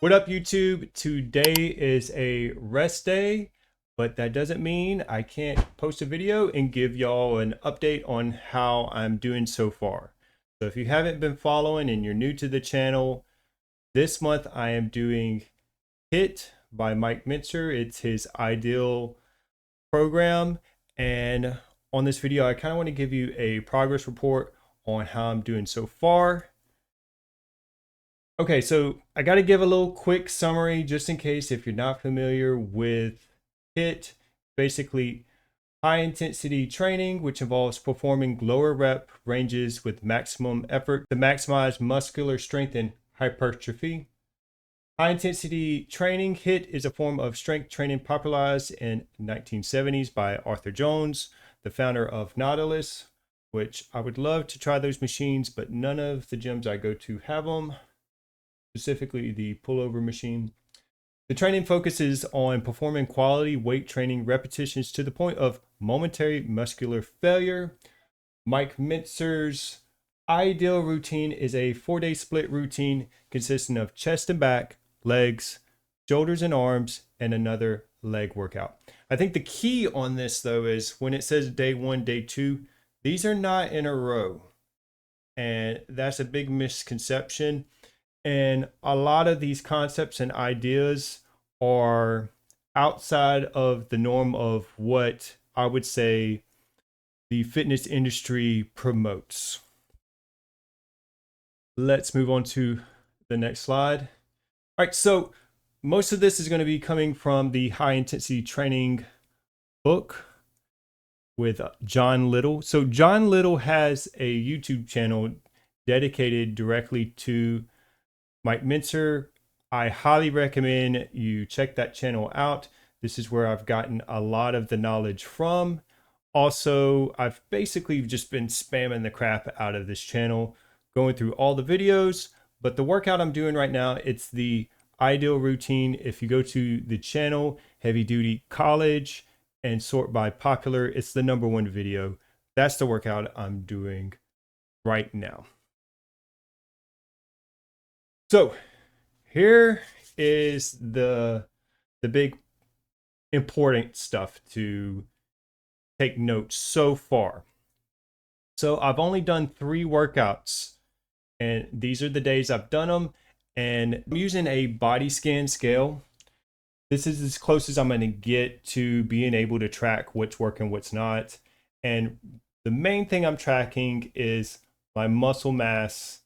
What up, YouTube? Today is a rest day, but that doesn't mean I can't post a video and give y'all an update on how I'm doing so far. So if you haven't been following and you're new to the channel, this month I am doing HIT by Mentzer. It's his ideal program. And on this video, I kind of want to give you a progress report on how I'm doing so far. Okay, so I got to give a little quick summary just in case if you're not familiar with HIT. Basically, high intensity training, which involves performing lower rep ranges with maximum effort to maximize muscular strength and hypertrophy. High intensity training, HIT, is a form of strength training popularized in 1970s by Arthur Jones, the founder of Nautilus, which I would love to try those machines, but none of the gyms I go to have them, specifically the pullover machine. The training focuses on performing quality weight training repetitions to the point of momentary muscular failure. Mike Mentzer's ideal routine is a 4-day split routine consisting of chest and back, legs, shoulders and arms, and another leg workout. I think the key on this, though, is when it says day 1, day 2, these are not in a row. And that's a big misconception. And a lot of these concepts and ideas are outside of the norm of what I would say the fitness industry promotes. Let's move on to the next slide. All right, so most of this is going to be coming from the high intensity training book with John Little. So John Little has a YouTube channel dedicated directly to Mike Mentzer. I highly recommend you check that channel out. This is where I've gotten a lot of the knowledge from. Also, I've basically just been spamming the crap out of this channel, going through all the videos, but the workout I'm doing right now, it's the ideal routine. If you go to the channel, Heavy Duty College, and sort by popular, it's the #1 video. That's the workout I'm doing right now. So here is the big important stuff to take notes so far. So I've only done 3 workouts, and these are the days I've done them, and I'm using a body scan scale. This is as close as I'm going to get to being able to track what's working, what's not. And the main thing I'm tracking is my muscle mass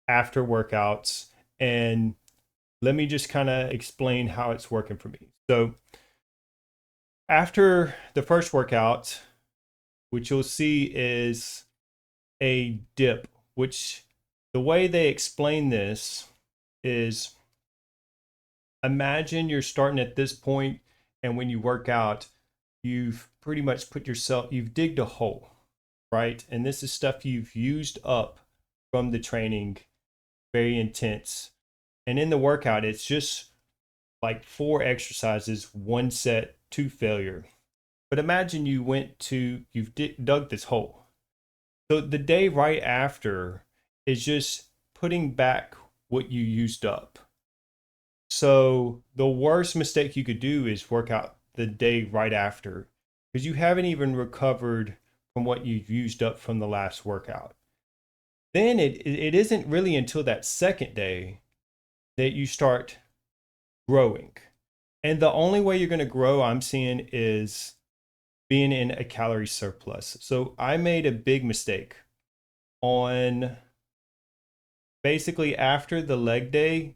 after workouts. And let me just kind of explain how it's working for me. So after the first workout, what you'll see is a dip, which the way they explain this is imagine you're starting at this point, and when you work out, you've pretty much you've digged a hole, right? And this is stuff you've used up from the training, very intense. And in the workout, it's just like 4 exercises, 1 set, 2 failure. But imagine you've dug this hole. So the day right after is just putting back what you used up. So the worst mistake you could do is work out the day right after, because you haven't even recovered from what you've used up from the last workout. Then it isn't really until that second day that you start growing. And the only way you're going to grow, I'm seeing, is being in a calorie surplus. So I made a big mistake on basically after the leg day.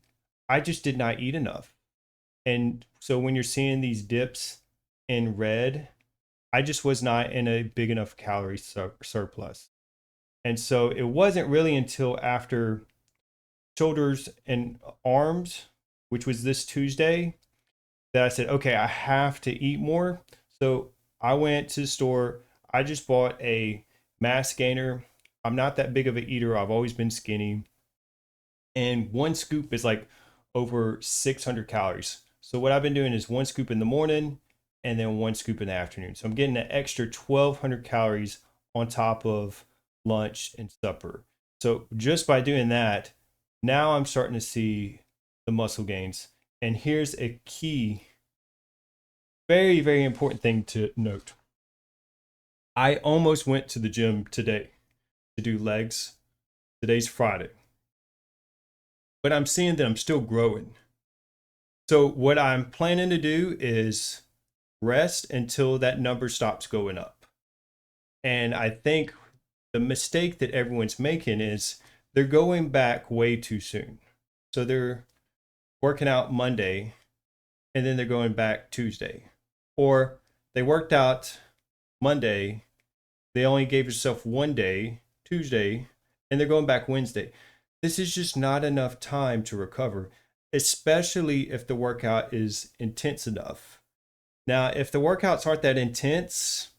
I just did not eat enough. And so when you're seeing these dips in red, I just was not in a big enough calorie surplus. And so it wasn't really until after shoulders and arms, which was this Tuesday, that I said, okay, I have to eat more. So I went to the store. I just bought a mass gainer. I'm not that big of an eater. I've always been skinny. And 1 scoop is like over 600 calories. So what I've been doing is 1 scoop in the morning and then 1 scoop in the afternoon. So I'm getting an extra 1,200 calories on top of lunch and supper. So just by doing that, now I'm starting to see the muscle gains. And here's a key, very, very important thing to note. I almost went to the gym today to do legs. Today's Friday. But I'm seeing that I'm still growing. So what I'm planning to do is rest until that number stops going up. And I think the mistake that everyone's making is they're going back way too soon. So they're working out Monday and then they're going back Tuesday. Or they worked out Monday, they only gave yourself one day, Tuesday, and they're going back Wednesday. This is just not enough time to recover, especially if the workout is intense enough. Now, if the workouts aren't that intense,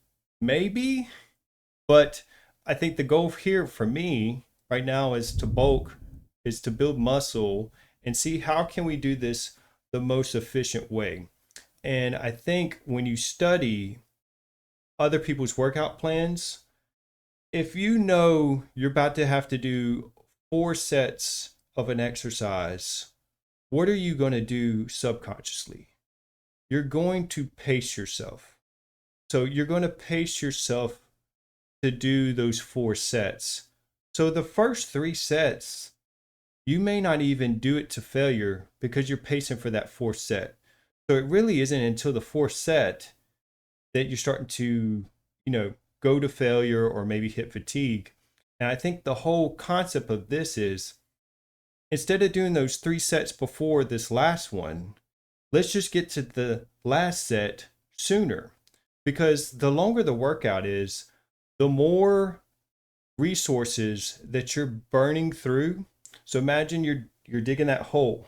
maybe, but I think the goal here for me right now is to bulk, is to build muscle and see how can we do this the most efficient way. And I think when you study other people's workout plans, if you know you're about to have to do 4 sets of an exercise, what are you going to do subconsciously? You're going to pace yourself. So you're going to pace yourself to do those 4 sets. So the first 3 sets, you may not even do it to failure because you're pacing for that 4th set. So it really isn't until the 4th set that you're starting to, go to failure or maybe hit fatigue. And I think the whole concept of this is instead of doing those 3 sets before this last one, let's just get to the last set sooner. Because the longer the workout is, the more resources that you're burning through. So imagine you're digging that hole.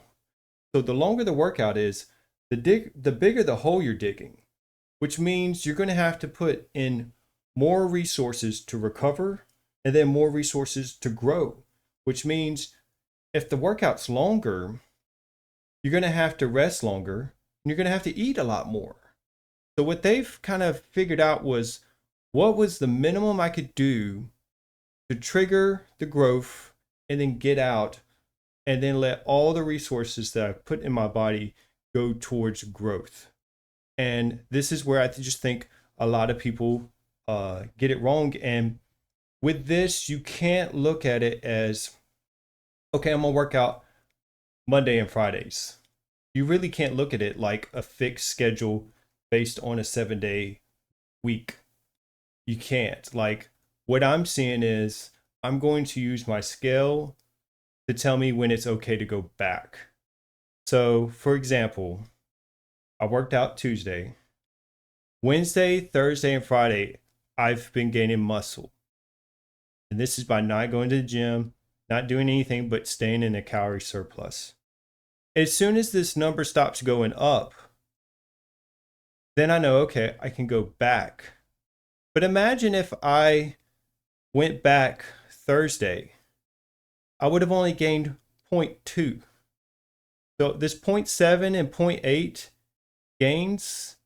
So the longer the workout is, the bigger the hole you're digging, which means you're going to have to put in more resources to recover and then more resources to grow, which means if the workout's longer, you're going to have to rest longer and you're going to have to eat a lot more. So what they've kind of figured out was what was the minimum I could do to trigger the growth and then get out and then let all the resources that I put in my body go towards growth. And this is where I just think a lot of people get it wrong. And with this, you can't look at it as, okay, I'm going to work out Monday and Fridays. You really can't look at it like a fixed schedule based on a 7-day week. You can't. Like what I'm seeing is I'm going to use my scale to tell me when it's okay to go back. So for example, I worked out Tuesday. Wednesday, Thursday, and Friday, I've been gaining muscle. And this is by not going to the gym, not doing anything but staying in a calorie surplus. As soon as this number stops going up, then I know, okay, I can go back. But imagine if I went back Thursday, I would have only gained 0.2. So this 0.7 and 0.8 gains,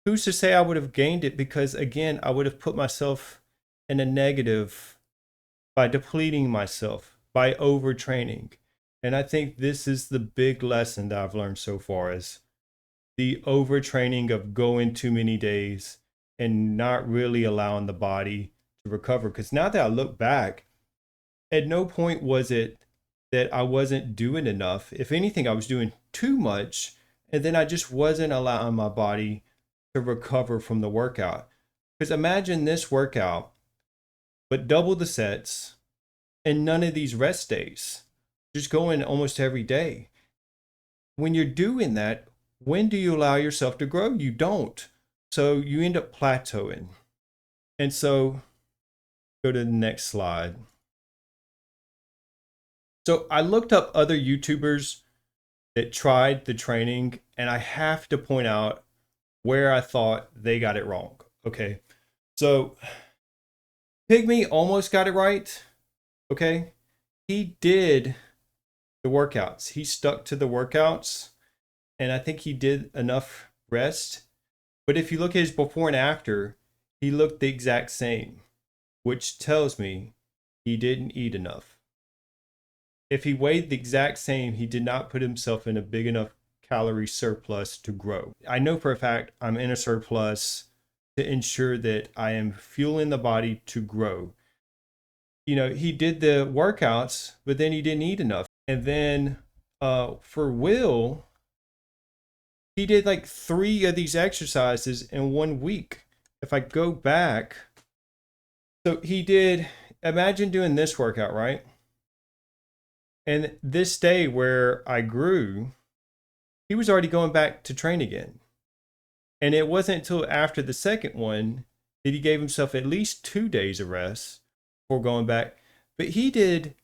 who's to say I would have gained it? Because again, I would have put myself in a negative by depleting myself, by overtraining. And I think this is the big lesson that I've learned so far is the overtraining of going too many days and not really allowing the body to recover. Because now that I look back, at no point was it that I wasn't doing enough. If anything, I was doing too much, and then I just wasn't allowing my body to recover from the workout. Because imagine this workout, but double the sets and none of these rest days, just going almost every day. When you're doing that, when do you allow yourself to grow? You don't. So you end up plateauing. And so go to the next slide. So I looked up other YouTubers that tried the training, and I have to point out where I thought they got it wrong. Okay. So Pygmy almost got it right. Okay. He did the workouts. He stuck to the workouts, and I think he did enough rest. But if you look at his before and after, he looked the exact same, which tells me he didn't eat enough. if he weighed the exact same, he did not put himself in a big enough calorie surplus to grow. I know for a fact I'm in a surplus to ensure that I am fueling the body to grow. You know, he did the workouts, but then he didn't eat enough. And then for Will, he did like 3 of these exercises in 1 week. If I go back, so he did, imagine doing this workout, right? And this day where I grew, he was already going back to train again. And it wasn't until after the second one that he gave himself at least 2 days of rest before going back. But he did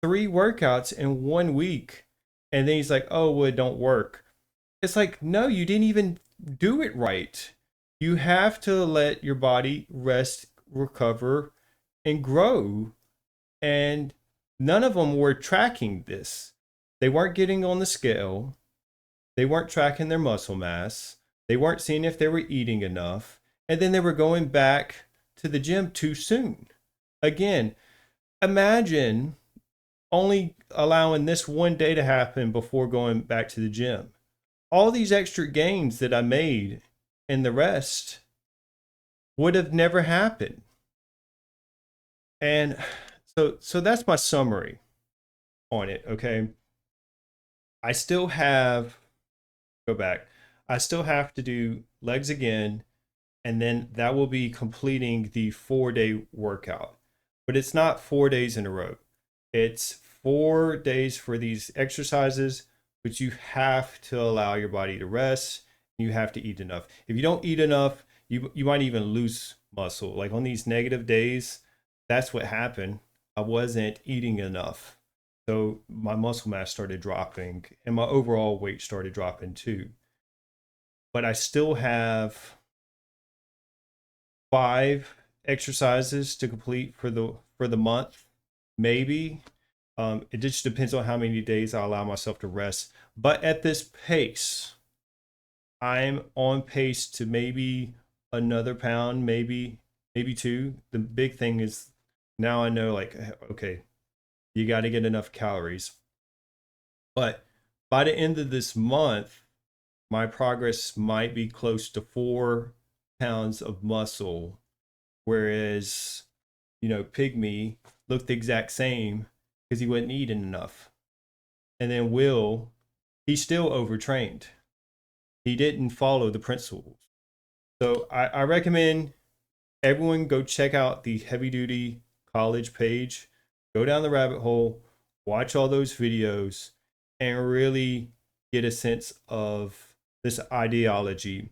3 workouts in 1 week. And then he's like, oh, well, it don't work. It's like, no, you didn't even do it right. You have to let your body rest, recover, and grow. And none of them were tracking this. They weren't getting on the scale. They weren't tracking their muscle mass. They weren't seeing if they were eating enough. And then they were going back to the gym too soon. Again, imagine only allowing this one day to happen before going back to the gym. All these extra gains that I made and the rest would have never happened. And so that's my summary on it, okay? I still have, go back, I still have to do legs again, and then that will be completing the 4-day workout. But it's not 4 days in a row. It's 4 days for these exercises, but you have to allow your body to rest. You have to eat enough. If you don't eat enough, you might even lose muscle. Like on these negative days, that's what happened. I wasn't eating enough. So my muscle mass started dropping and my overall weight started dropping too. But I still have 5 exercises to complete for the month, maybe. It just depends on how many days I allow myself to rest. But at this pace, I'm on pace to maybe another pound, maybe 2. The big thing is now I know, like, okay, you got to get enough calories. But by the end of this month, my progress might be close to 4 pounds of muscle, whereas, you know, Pygmy looked the exact same because he wasn't eating enough. And then Will, he still overtrained. He didn't follow the principles. So I recommend everyone go check out the Heavy Duty College page, go down the rabbit hole, watch all those videos, and really get a sense of this ideology.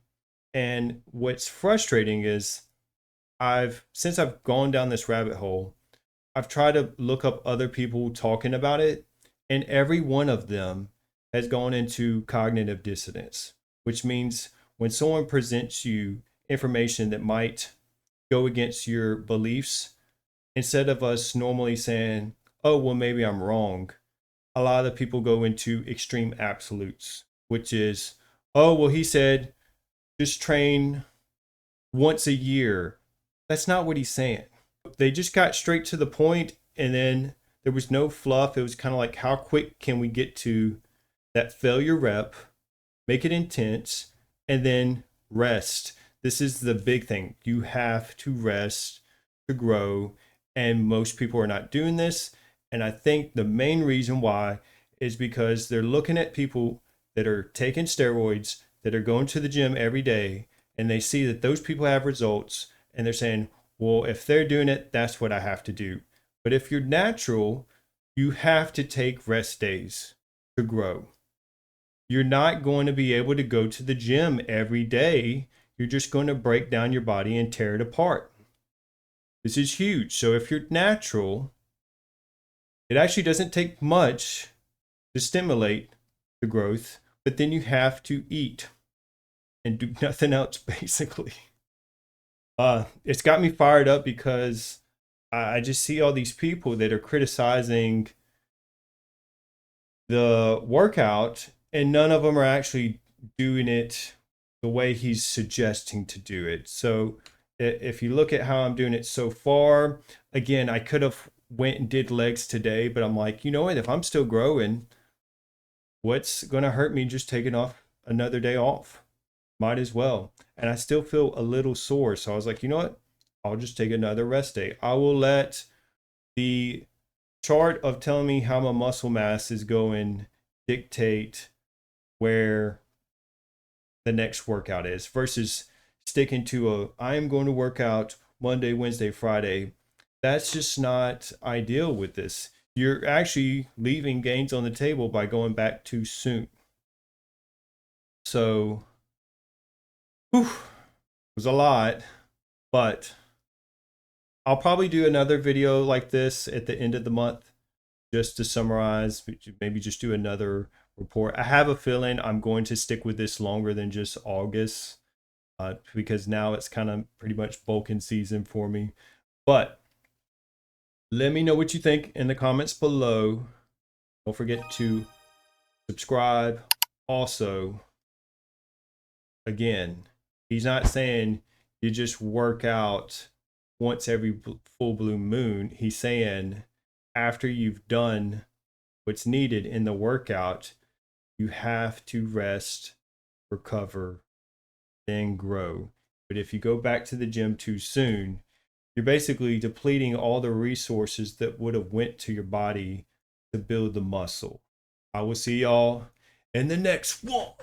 And what's frustrating is since I've gone down this rabbit hole, I've tried to look up other people talking about it, and every one of them has gone into cognitive dissonance, which means when someone presents you information that might go against your beliefs, instead of us normally saying, oh, well, maybe I'm wrong, a lot of people go into extreme absolutes, which is, oh, well, he said just train once a year. That's not what he's saying. They just got straight to the point, and then there was no fluff. It was kind of like, how quick can we get to that failure rep, make it intense, and then rest. This is the big thing. You have to rest to grow, and most people are not doing this. And I think the main reason why is because they're looking at people that are taking steroids, that are going to the gym every day, and they see that those people have results, and they're saying, well, if they're doing it, that's what I have to do. But if you're natural, you have to take rest days to grow. You're not going to be able to go to the gym every day. You're just going to break down your body and tear it apart. This is huge. So if you're natural, it actually doesn't take much to stimulate the growth, but then you have to eat and do nothing else, basically. It's got me fired up because I just see all these people that are criticizing the workout, and none of them are actually doing it the way he's suggesting to do it. So if you look at how I'm doing it so far, again, I could have went and did legs today, but I'm like, you know what? If I'm still growing, what's going to hurt me just taking off another day off? Might as well. And I still feel a little sore. So I was like, you know what? I'll just take another rest day. I will let the chart of telling me how my muscle mass is going dictate where the next workout is versus sticking to I am going to work out Monday, Wednesday, Friday. That's just not ideal with this. You're actually leaving gains on the table by going back too soon. So, whew, it was a lot, but I'll probably do another video like this at the end of the month just to summarize, maybe just do another report. I have a feeling I'm going to stick with this longer than just August because now it's kind of pretty much bulking season for me. But let me know what you think in the comments below. Don't forget to subscribe. Also, again, he's not saying you just work out once every full blue moon. He's saying after you've done what's needed in the workout, you have to rest, recover, then grow. But if you go back to the gym too soon, you're basically depleting all the resources that would have went to your body to build the muscle. I will see y'all in the next one.